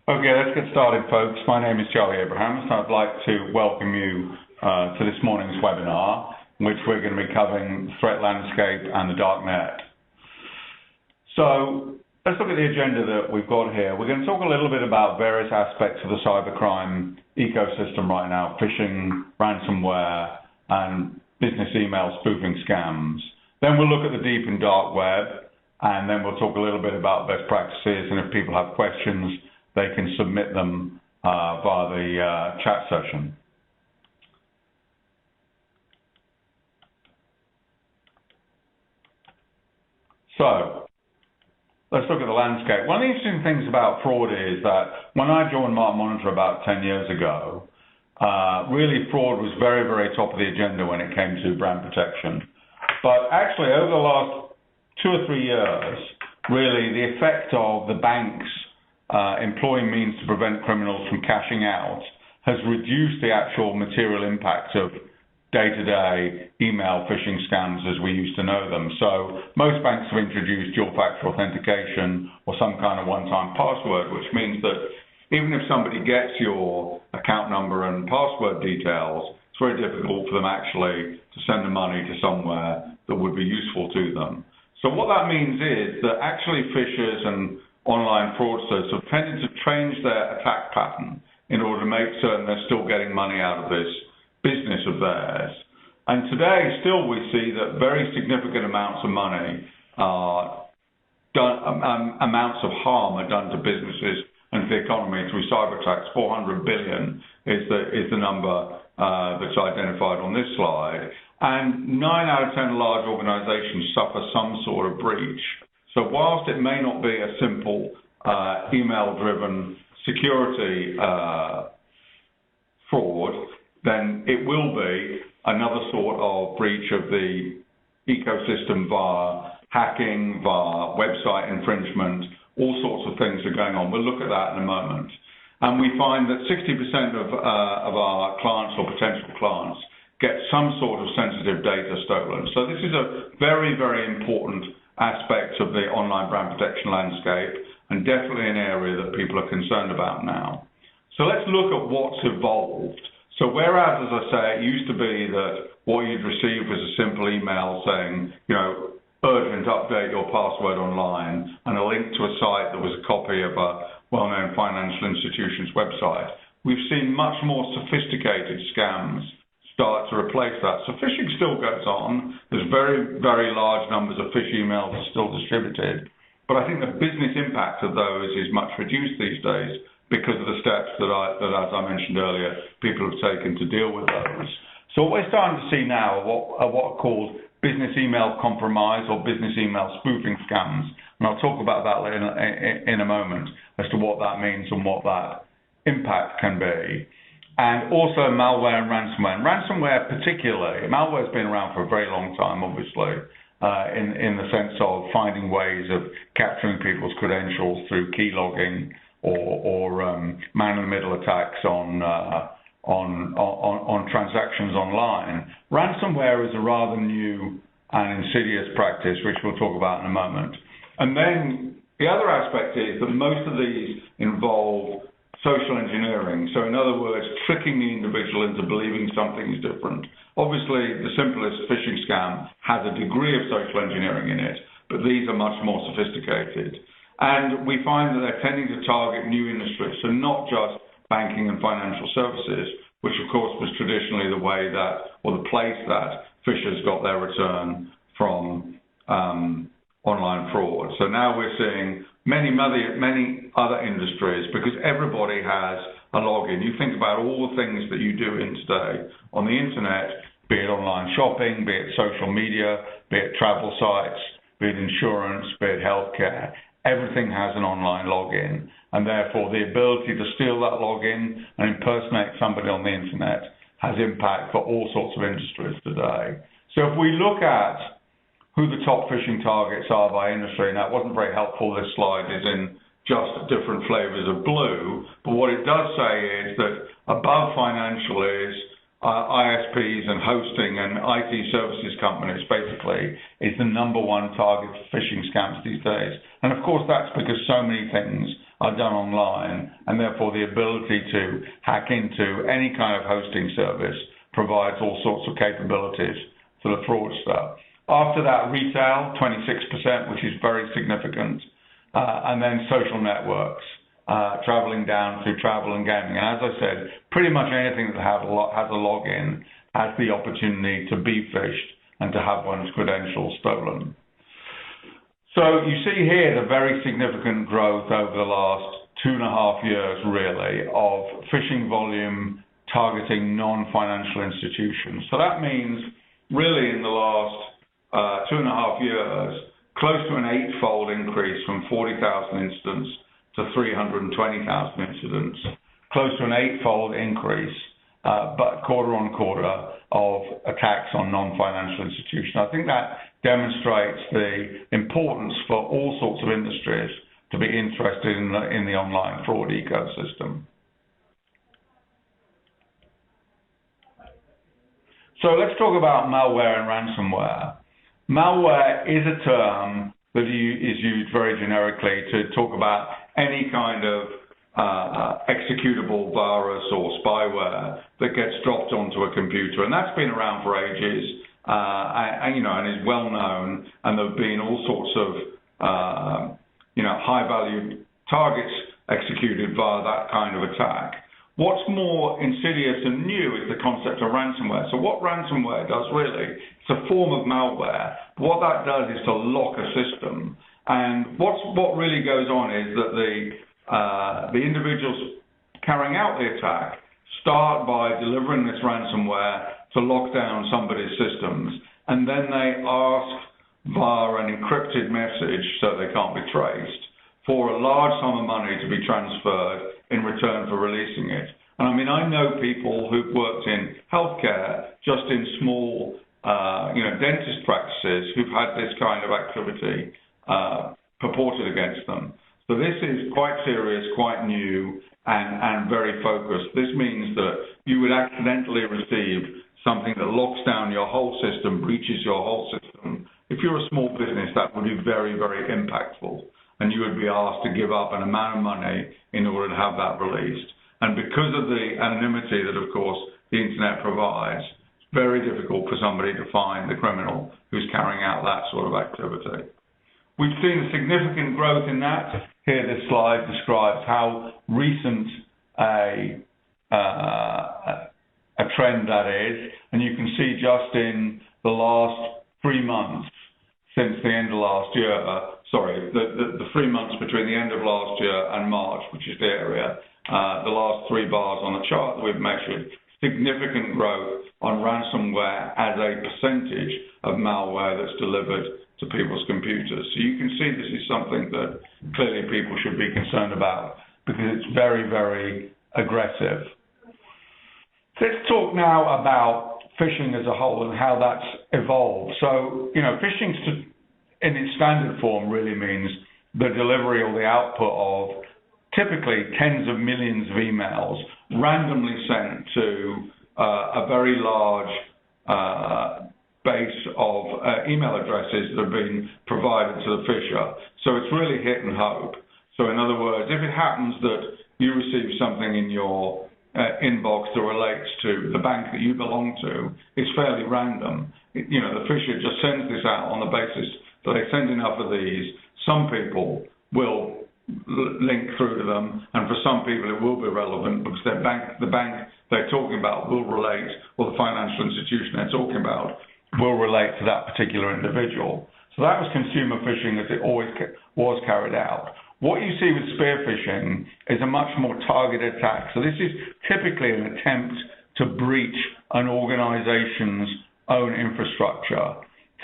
Okay, let's get started, folks. My name is Charlie Abrahams, and I'd like to welcome you to this morning's webinar, in which we're going to be covering the threat landscape and the darknet. So let's look at the agenda that we've got here. We're going to talk a little bit about various aspects of the cybercrime ecosystem right now: phishing, ransomware, and business email spoofing scams. Then we'll look at the deep and dark web, and then we'll talk a little bit about best practices, and if people have questions, they can submit them via the chat session. So let's look at the landscape. One of the interesting things about fraud is that when I joined Mark Monitor about 10 years ago, really fraud was very, very top of the agenda when it came to brand protection. But actually, over the last 2 or 3 years, really the effect of the banks employing means to prevent criminals from cashing out has reduced the actual material impact of day-to-day email phishing scams as we used to know them. So most banks have introduced dual-factor authentication or some kind of one-time password, which means that even if somebody gets your account number and password details, it's very difficult for them actually to send the money to somewhere that would be useful to them. So what that means is that actually phishers and online fraudsters have tended to change their attack pattern in order to make certain they're still getting money out of this business of theirs. And today, still, we see that very significant amounts of money are done, amounts of harm are done to businesses and the economy through cyberattacks. 400 billion is the number that's identified on this slide. And 9 out of 10 large organizations suffer some sort of breach. So whilst it may not be a simple email-driven security fraud, then it will be another sort of breach of the ecosystem via hacking, via website infringement. All sorts of things are going on. We'll look at that in a moment. And we find that 60% of our clients or potential clients get some sort of sensitive data stolen. So this is a very, very important aspect of the online brand protection landscape, and definitely an area that people are concerned about now. So let's look at what's evolved. So whereas, as I say, it used to be that what you'd receive was a simple email saying, urgent, update your password online, and a link to a site that was a copy of a well-known financial institution's website, we've seen much more sophisticated scams start to replace that. So phishing still goes on. There's very, very large numbers of phish emails are still distributed. But I think the business impact of those is much reduced these days because of the steps that as I mentioned earlier, people have taken to deal with those. So what we're starting to see now are what are called business email compromise or business email spoofing scams. And I'll talk about that in a moment as to what that means and what that impact can be. And also malware and ransomware. And ransomware particularly, malware's been around for a very long time, obviously, in the sense of finding ways of capturing people's credentials through key logging or man-in-the-middle attacks on transactions online. Ransomware is a rather new and insidious practice, which we'll talk about in a moment. And then the other aspect is that most of these involve social engineering. So in other words, tricking the individual into believing something is different. Obviously, the simplest phishing scam has a degree of social engineering in it, but these are much more sophisticated. And we find that they're tending to target new industries, so not just banking and financial services, which of course was traditionally the way that, or the place that phishers got their return from online fraud. So now we're seeing many other industries, because everybody has a login. You think about all the things that you do in today on the internet, be it online shopping, be it social media, be it travel sites, be it insurance, be it healthcare. Everything has an online login, and therefore the ability to steal that login and impersonate somebody on the internet has impact for all sorts of industries today. So if we look at who the top phishing targets are by industry. Now, it wasn't very helpful, this slide is in just different flavors of blue, but what it does say is that above financial is ISPs and hosting and IT services companies, basically, is the #1 target for phishing scams these days. And of course, that's because so many things are done online, and therefore the ability to hack into any kind of hosting service provides all sorts of capabilities to the fraudster. After that, retail, 26%, which is very significant, and then social networks, traveling down through travel and gaming. And as I said, pretty much anything that has a login has the opportunity to be phished and to have one's credentials stolen. So you see here the very significant growth over the last 2.5 years, really, of phishing volume targeting non-financial institutions. So that means, really, in the last 2.5 years, close to an 8-fold increase from 40,000 incidents to 320,000 incidents, close to an 8-fold increase, but quarter on quarter, of attacks on non-financial institutions. I think that demonstrates the importance for all sorts of industries to be interested in the online fraud ecosystem. So let's talk about malware and ransomware. Malware is a term that is used very generically to talk about any kind of executable virus or spyware that gets dropped onto a computer, and that's been around for ages, and is well known. And there have been all sorts of high-value targets executed via that kind of attack. What's more insidious and new is the concept of ransomware. So what ransomware does really, it's a form of malware. But what that does is to lock a system. And what really goes on is that the individuals carrying out the attack start by delivering this ransomware to lock down somebody's systems, and then they ask via an encrypted message, so they can't be traced, for a large sum of money to be transferred in return for releasing it. And I mean, I know people who've worked in healthcare, just in small, dentist practices, who've had this kind of activity purported against them. So this is quite serious, quite new, and very focused. This means that you would accidentally receive something that locks down your whole system, breaches your whole system. If you're a small business, that would be very, very impactful, and you would be asked to give up an amount of money in order to have that released. And because of the anonymity that, of course, the internet provides, it's very difficult for somebody to find the criminal who's carrying out that sort of activity. We've seen a significant growth in that. Here, this slide describes how recent a trend that is, and you can see just in the last 3 months since the end of last year, the 3 months between the end of last year and March, which is the area, the last 3 bars on the chart that we've measured, significant growth on ransomware as a percentage of malware that's delivered to people's computers. So you can see this is something that clearly people should be concerned about because it's very, very aggressive. Let's talk now about phishing as a whole and how that's evolved. So, phishing in its standard form really means the delivery or the output of typically tens of millions of emails randomly sent to a very large base of email addresses that have been provided to the phisher. So it's really hit and hope. So in other words, if it happens that you receive something in your inbox that relates to the bank that you belong to, it's fairly random. The phisher just sends this out on the basis that they send enough of these. Some people will link through to them, and for some people it will be relevant because the bank they're talking about will relate, or the financial institution they're talking about will relate to that particular individual. So that was consumer phishing as it always was carried out. What you see with spearphishing is a much more targeted attack. So this is typically an attempt to breach an organization's own infrastructure.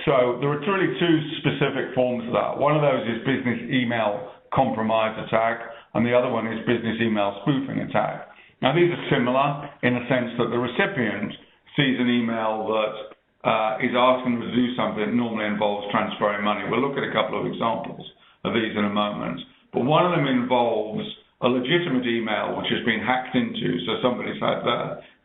So there are really 2 specific forms of that. One of those is business email compromise attack, and the other one is business email spoofing attack. Now these are similar in the sense that the recipient sees an email that is asking them to do something that normally involves transferring money. We'll look at a couple of examples of these in a moment. But one of them involves a legitimate email which has been hacked into, so somebody's had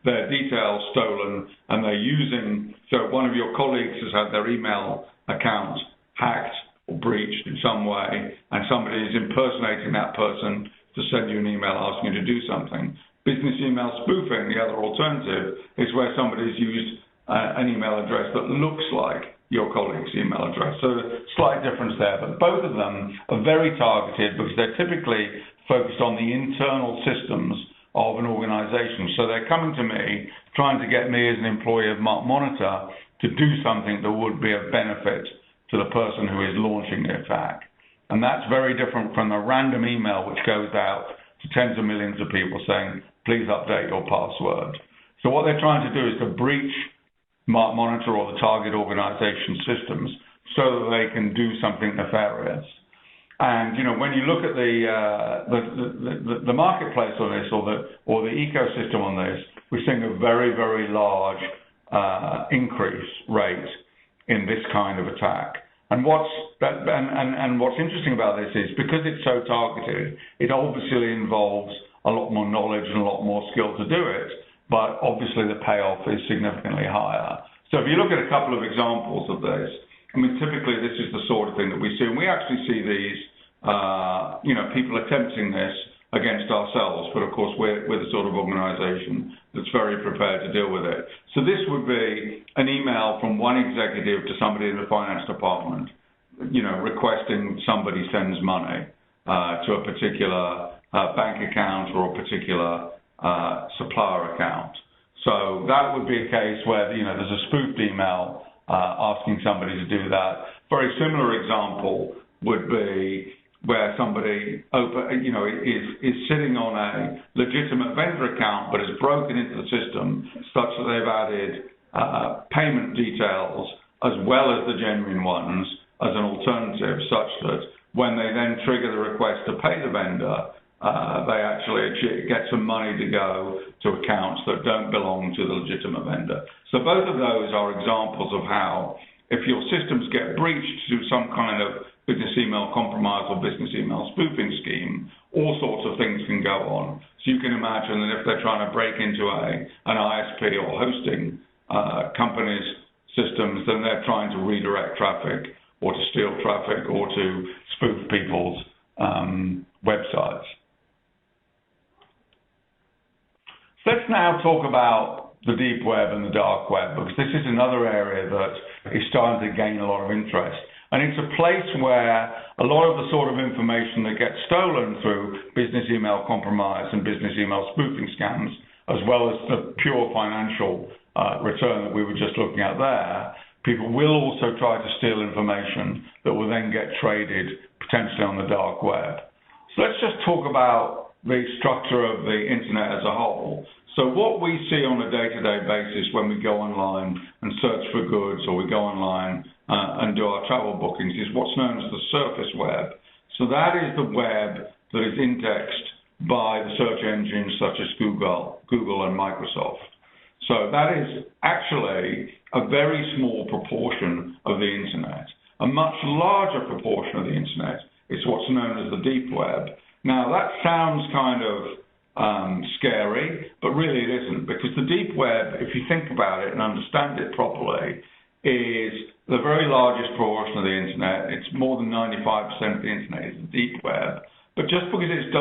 their details stolen, and they're using, so one of your colleagues has had their email account hacked or breached in some way, and somebody is impersonating that person to send you an email asking you to do something. Business email spoofing, the other alternative, is where somebody's used an email address that looks like your colleague's email address. So slight difference there, but both of them are very targeted because they're typically focused on the internal systems of an organization. So they're coming to me, trying to get me as an employee of Monitor to do something that would be of benefit to the person who is launching the attack. And that's very different from the random email which goes out to tens of millions of people saying, please update your password. So what they're trying to do is to breach Monitor or the target organization systems so that they can do something nefarious. And when you look at the marketplace on this or the ecosystem on this, we're seeing a very, very large increase rate in this kind of attack. And what's interesting about this is because it's so targeted, it obviously involves a lot more knowledge and a lot more skill to do it, but obviously the payoff is significantly higher. So if you look at a couple of examples of this, I mean, typically this is the sort of thing that we see, and we actually see these, people attempting this against ourselves, but of course we're the sort of organization that's very prepared to deal with it. So this would be an email from one executive to somebody in the finance department, requesting somebody sends money to a particular bank account or a particular supplier account. So that would be a case where, there's a spoofed email asking somebody to do that. Very similar example would be where somebody is sitting on a legitimate vendor account but has broken into the system such that they've added payment details as well as the genuine ones as an alternative, such that when they then trigger the request to pay the vendor, they actually get some money to go to accounts that don't belong to the legitimate vendor. So both of those are examples of how, if your systems get breached through some kind of business email compromise or business email spoofing scheme, all sorts of things can go on. So you can imagine that if they're trying to break into an ISP or hosting company's systems, then they're trying to redirect traffic or to steal traffic or to spoof people's websites. So let's now talk about the deep web and the dark web, because this is another area that is starting to gain a lot of interest. And it's a place where a lot of the sort of information that gets stolen through business email compromise and business email spoofing scams, as well as the pure financial return that we were just looking at there, people will also try to steal information that will then get traded potentially on the dark web. So let's just talk about the structure of the internet as a whole. So what we see on a day-to-day basis when we go online and search for goods, or we go online and do our travel bookings, is what's known as the surface web. So that is the web that is indexed by the search engines such as Google and Microsoft. So that is actually a very small proportion of the internet. A much larger proportion of the internet is what's known as the deep web. Now that sounds kind of scary, but really it isn't, because the deep web, if you think about it and understand it properly, is the very largest proportion of the internet. It's more than 95% of the internet is the deep web. But just because it's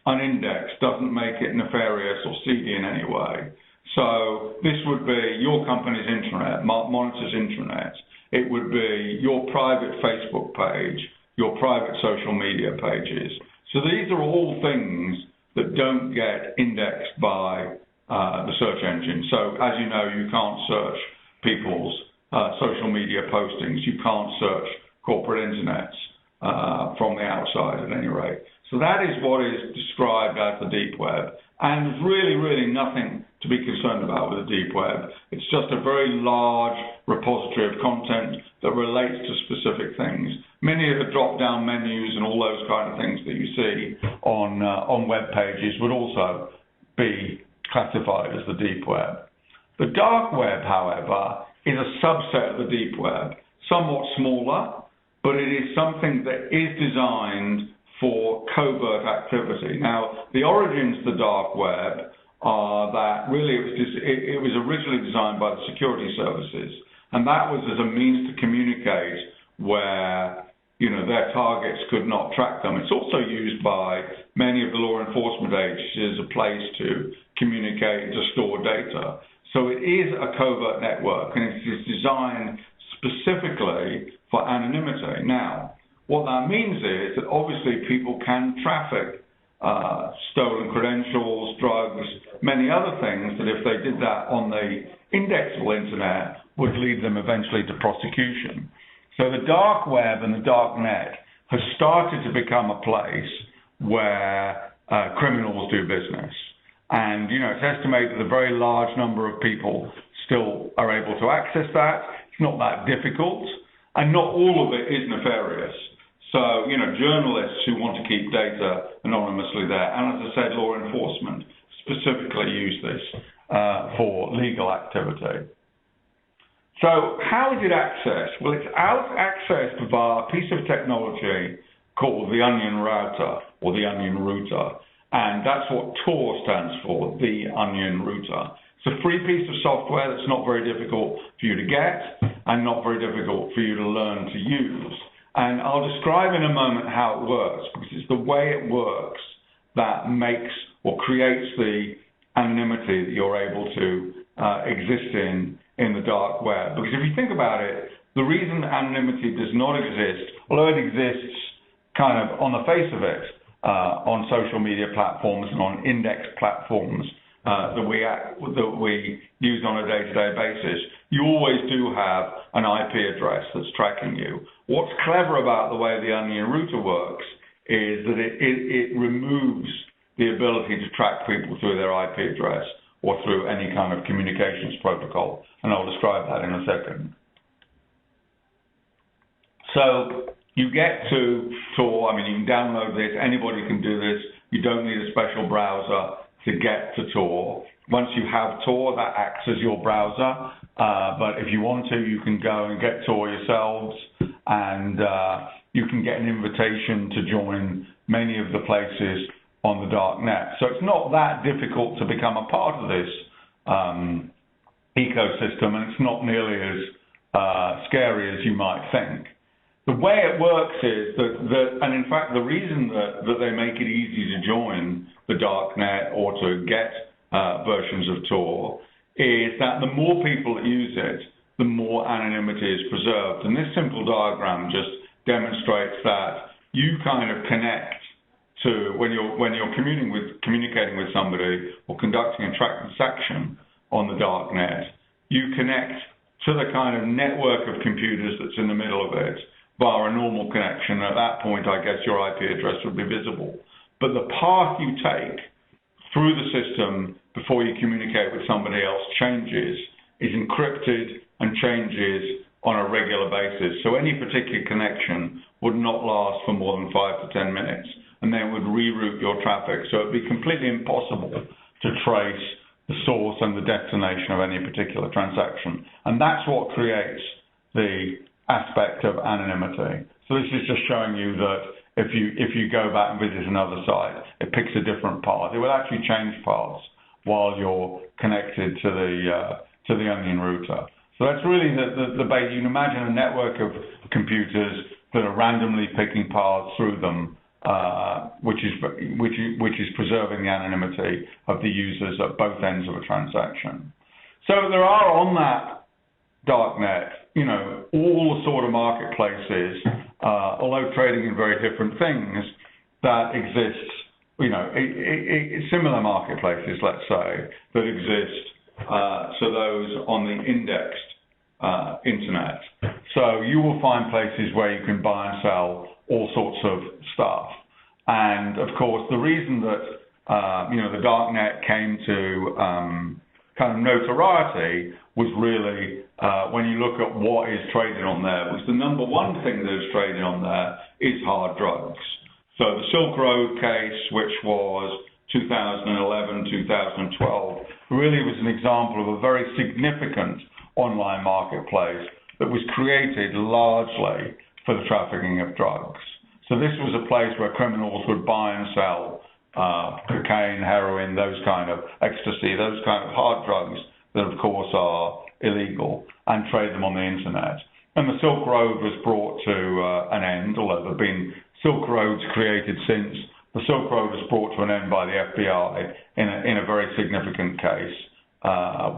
unindexed doesn't make it nefarious or seedy in any way. So this would be your company's intranet, Monitor's intranet. It would be your private Facebook page, your private social media pages. So these are all things that don't get indexed by the search engine. So as you know, you can't search people's social media postings. You can't search corporate internets from the outside at any rate. So that is what is described as the deep web. And there's really, really nothing to be concerned about with the deep web. It's just a very large repository of content that relates to specific things. Many of the drop-down menus and all those kind of things that you see on web pages would also be classified as the deep web. The dark web, however, is a subset of the deep web, somewhat smaller, but it is something that is designed for covert activity. Now, the origins of the dark web are that really it was originally designed by the security services, and that was as a means to communicate where their targets could not track them. It's also used by many of the law enforcement agencies as a place to communicate and to store data. So it is a covert network, and it is designed specifically for anonymity. Now, what that means is that obviously people can traffic stolen credentials, drugs, many other things that if they did that on the indexable internet would lead them eventually to prosecution. So the dark web and the dark net has started to become a place where criminals do business. And, it's estimated that a very large number of people still are able to access that. It's not that difficult, and not all of it is nefarious. So, journalists who want to keep data anonymously there, and as I said, law enforcement specifically use this for legal activity. So how is it accessed? Well, it's accessed via a piece of technology called the onion router or the onion router. And that's what Tor stands for, the onion router. It's a free piece of software that's not very difficult for you to get and not very difficult for you to learn to use. And I'll describe in a moment how it works, because it's the way it works that makes or creates the anonymity that you're able to exist in the dark web. Because if you think about it, the reason anonymity does not exist, although it exists kind of on the face of it, on social media platforms and on index platforms that we use on a day-to-day basis, you always do have an IP address that's tracking you. What's clever about the way the onion router works is that it removes the ability to track people through their IP address or through any kind of communications protocol, and I'll describe that in a second. So you get to Tor, you can download this, anybody can do this, you don't need a special browser to get to Tor. Once you have Tor, that acts as your browser, but if you want to, you can go and get Tor yourselves, and you can get an invitation to join many of the places on the dark net. So it's not that difficult to become a part of this ecosystem, and it's not nearly as scary as you might think. The way it works is and in fact the reason that they make it easy to join the dark net or to get versions of Tor is that the more people that use it, the more anonymity is preserved. And this simple diagram just demonstrates that you kind of connect to, when you're communicating with somebody or conducting a transaction on the dark net, you connect to the kind of network of computers that's in the middle of it via a normal connection. At that point, I guess your IP address would be visible. But the path you take through the system before you communicate with somebody else is encrypted and changes on a regular basis. So any particular connection would not last for more than 5 to 10 minutes, and then would reroute your traffic. So it would be completely impossible to trace the source and the destination of any particular transaction. And that's what creates the aspect of anonymity. So this is just showing you that if you go back and visit another site, it picks a different path. It will actually change paths while you're connected to the onion router. So that's really the base. You can imagine a network of computers that are randomly picking paths through them, which is preserving the anonymity of the users at both ends of a transaction. So there are on that darknet, all the sort of marketplaces, although trading in very different things, that exist, similar marketplaces, let's say, that exist to those on the indexed internet. So you will find places where you can buy and sell all sorts of stuff. And of course, the reason that the darknet came to kind of notoriety was really when you look at what is traded on there, was the number one thing that is traded on there is hard drugs. So the Silk Road case, which was 2011, 2012, really was an example of a very significant online marketplace that was created largely for the trafficking of drugs. So this was a place where criminals would buy and sell cocaine, heroin, those kind of ecstasy, those kind of hard drugs that of course are illegal, and trade them on the internet. And the Silk Road was brought to an end, although there have been Silk Roads created since. The Silk Road was brought to an end by the FBI in a very significant case,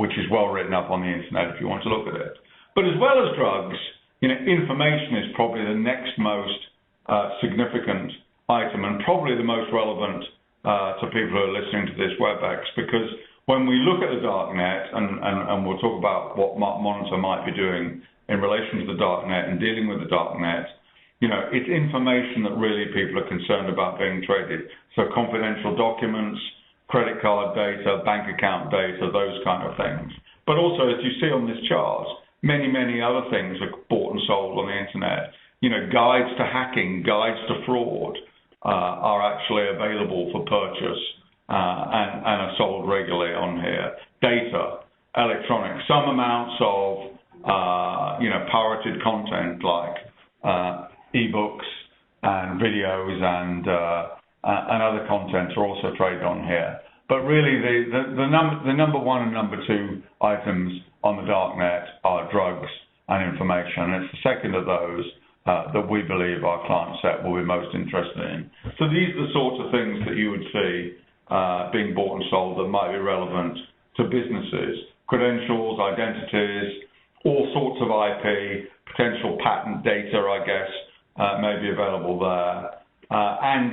which is well written up on the internet if you want to look at it. But as well as drugs, information is probably the next most significant item and probably the most relevant to people who are listening to this WebEx, because when we look at the darknet, and we'll talk about what Monitor might be doing in relation to the darknet and dealing with the darknet, it's information that really people are concerned about being traded. So confidential documents, credit card data, bank account data, those kind of things. But also, as you see on this chart, many, many other things are bought and sold on the internet. Guides to hacking, guides to fraud are actually available for purchase and are sold regularly on here. Data, electronic, some amounts of pirated content like ebooks and videos and other content are also traded on here. But really, the number one and number two items on the darknet are drugs and information. And it's the second of those that we believe our client set will be most interested in. So these are the sorts of things that you would see being bought and sold that might be relevant to businesses. Credentials, identities, all sorts of IP, potential patent data, I guess, may be available there. And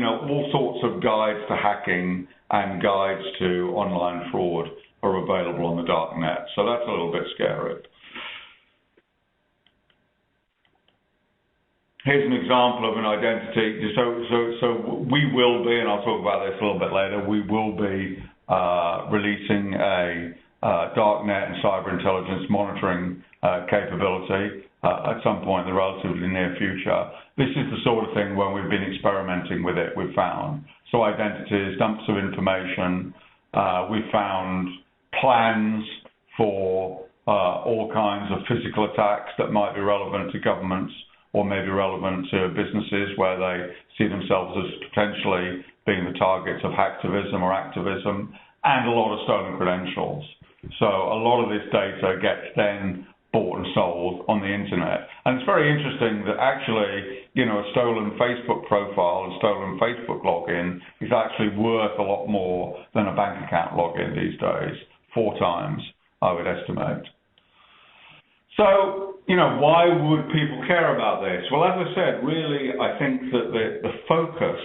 all sorts of guides to hacking and guides to online fraud are available on the darknet. So that's a little bit scary. Here's an example of an identity. So we will be, and I'll talk about this a little bit later, we will be releasing a darknet and cyber intelligence monitoring capability at some point in the relatively near future. This is the sort of thing when we've been experimenting with it, we've found. So identities, dumps of information, we found plans for all kinds of physical attacks that might be relevant to governments or maybe relevant to businesses where they see themselves as potentially being the targets of hacktivism or activism, and a lot of stolen credentials. So a lot of this data gets then bought and sold on the internet. And it's very interesting that actually, a stolen Facebook profile and stolen Facebook login is actually worth a lot more than a bank account login these days, 4 times, I would estimate. So, why would people care about this? Well, as I said, really, I think that the focus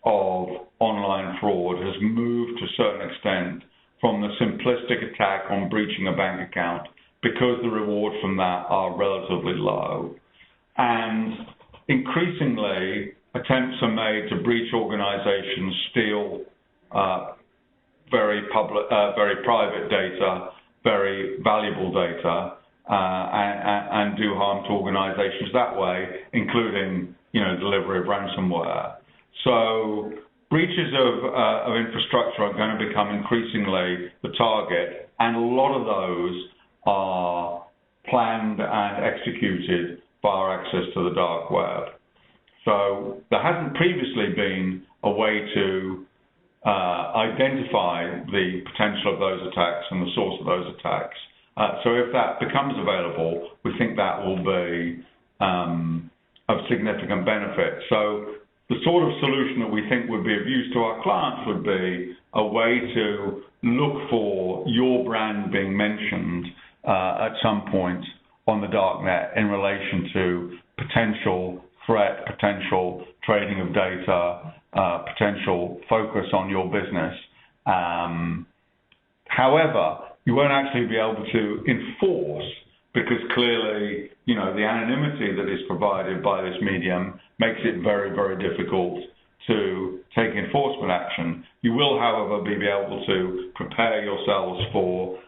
of online fraud has moved to a certain extent from the simplistic attack on breaching a bank account, because the rewards from that are relatively low. And increasingly, attempts are made to breach organizations, steal very private data, very valuable data, and do harm to organizations that way, including, delivery of ransomware. So breaches of infrastructure are going to become increasingly the target, and a lot of those are planned and executed via access to the dark web. So there hasn't previously been a way to identify the potential of those attacks and the source of those attacks. So if that becomes available, we think that will be of significant benefit. So the sort of solution that we think would be of use to our clients would be a way to look for your brand being mentioned at some point on the darknet in relation to potential threat, potential trading of data, potential focus on your business. However, you won't actually be able to enforce, because clearly, the anonymity that is provided by this medium makes it very, very difficult to take enforcement action. You will, however, be able to prepare yourselves for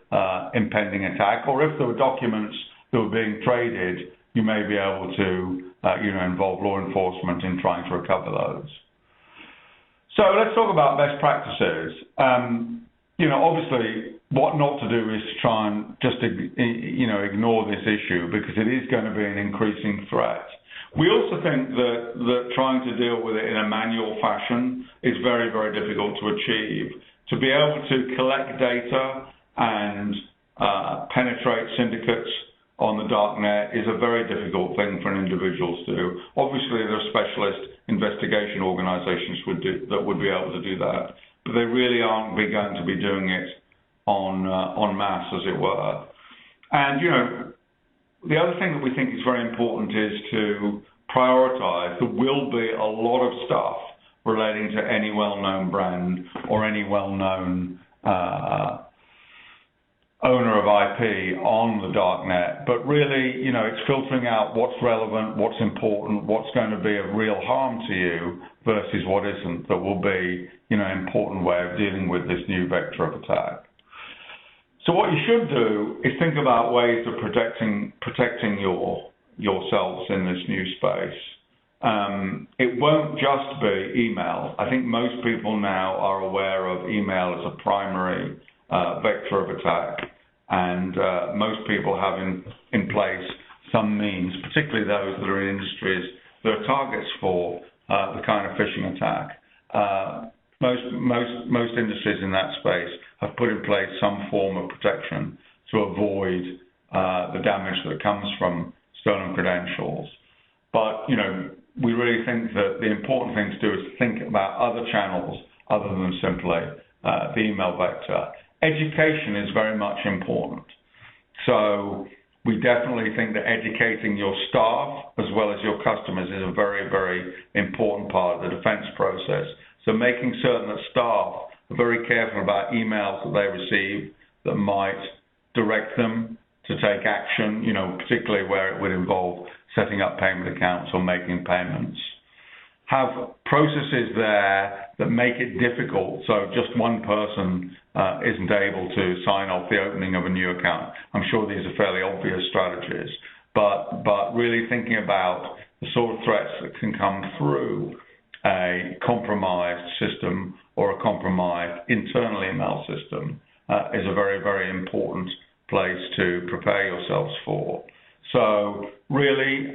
impending attack, or if there were documents that were being traded, you may be able to, involve law enforcement in trying to recover those. So let's talk about best practices. Obviously, what not to do is to try and just, ignore this issue, because it is going to be an increasing threat. We also think that trying to deal with it in a manual fashion is very, very difficult to achieve. To be able to collect data and penetrate syndicates on the darknet is a very difficult thing for an individual to do. Obviously, there are specialist investigation organizations that would be able to do that, but they really aren't going to be doing it en masse, as it were. And, you know, the other thing that we think is very important is to prioritize. There will be a lot of stuff relating to any well-known brand or any well-known owner of IP on the darknet, but really, you know, it's filtering out what's relevant, what's important, what's going to be of real harm to you versus what isn't, that will be, you know, an important way of dealing with this new vector of attack. So what you should do is think about ways of protecting yourselves in this new space. It won't just be email. I think most people now are aware of email as a primary vector of attack, and most people have in place some means, particularly those that are in industries that are targets for the kind of phishing attack. Most industries in that space have put in place some form of protection to avoid the damage that comes from stolen credentials. But, you know, we really think that the important thing to do is think about other channels other than simply the email vector. Education is very much important. So we definitely think that educating your staff as well as your customers is a very, very important part of the defense process. So making certain that staff are very careful about emails that they receive that might direct them to take action, you know, particularly where it would involve setting up payment accounts or making payments. Have processes there that make it difficult, so just one person isn't able to sign off the opening of a new account. I'm sure these are fairly obvious strategies, but really thinking about the sort of threats that can come through a compromised system or a compromised internal email system is a very, very important place to prepare yourselves for. So really,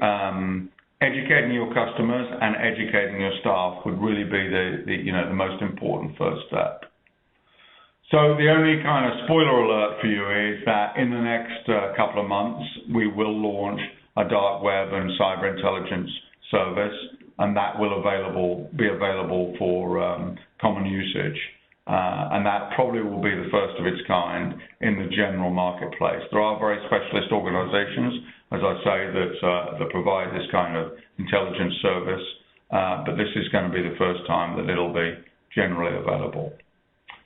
educating your customers and educating your staff would really be the most important first step. So the only kind of spoiler alert for you is that in the next couple of months, we will launch a dark web and cyber intelligence service, and that will be available for common usage. And that probably will be the first of its kind in the general marketplace. There are very specialist organizations, as I say, that provide this kind of intelligence service, but this is going to be the first time that it'll be generally available.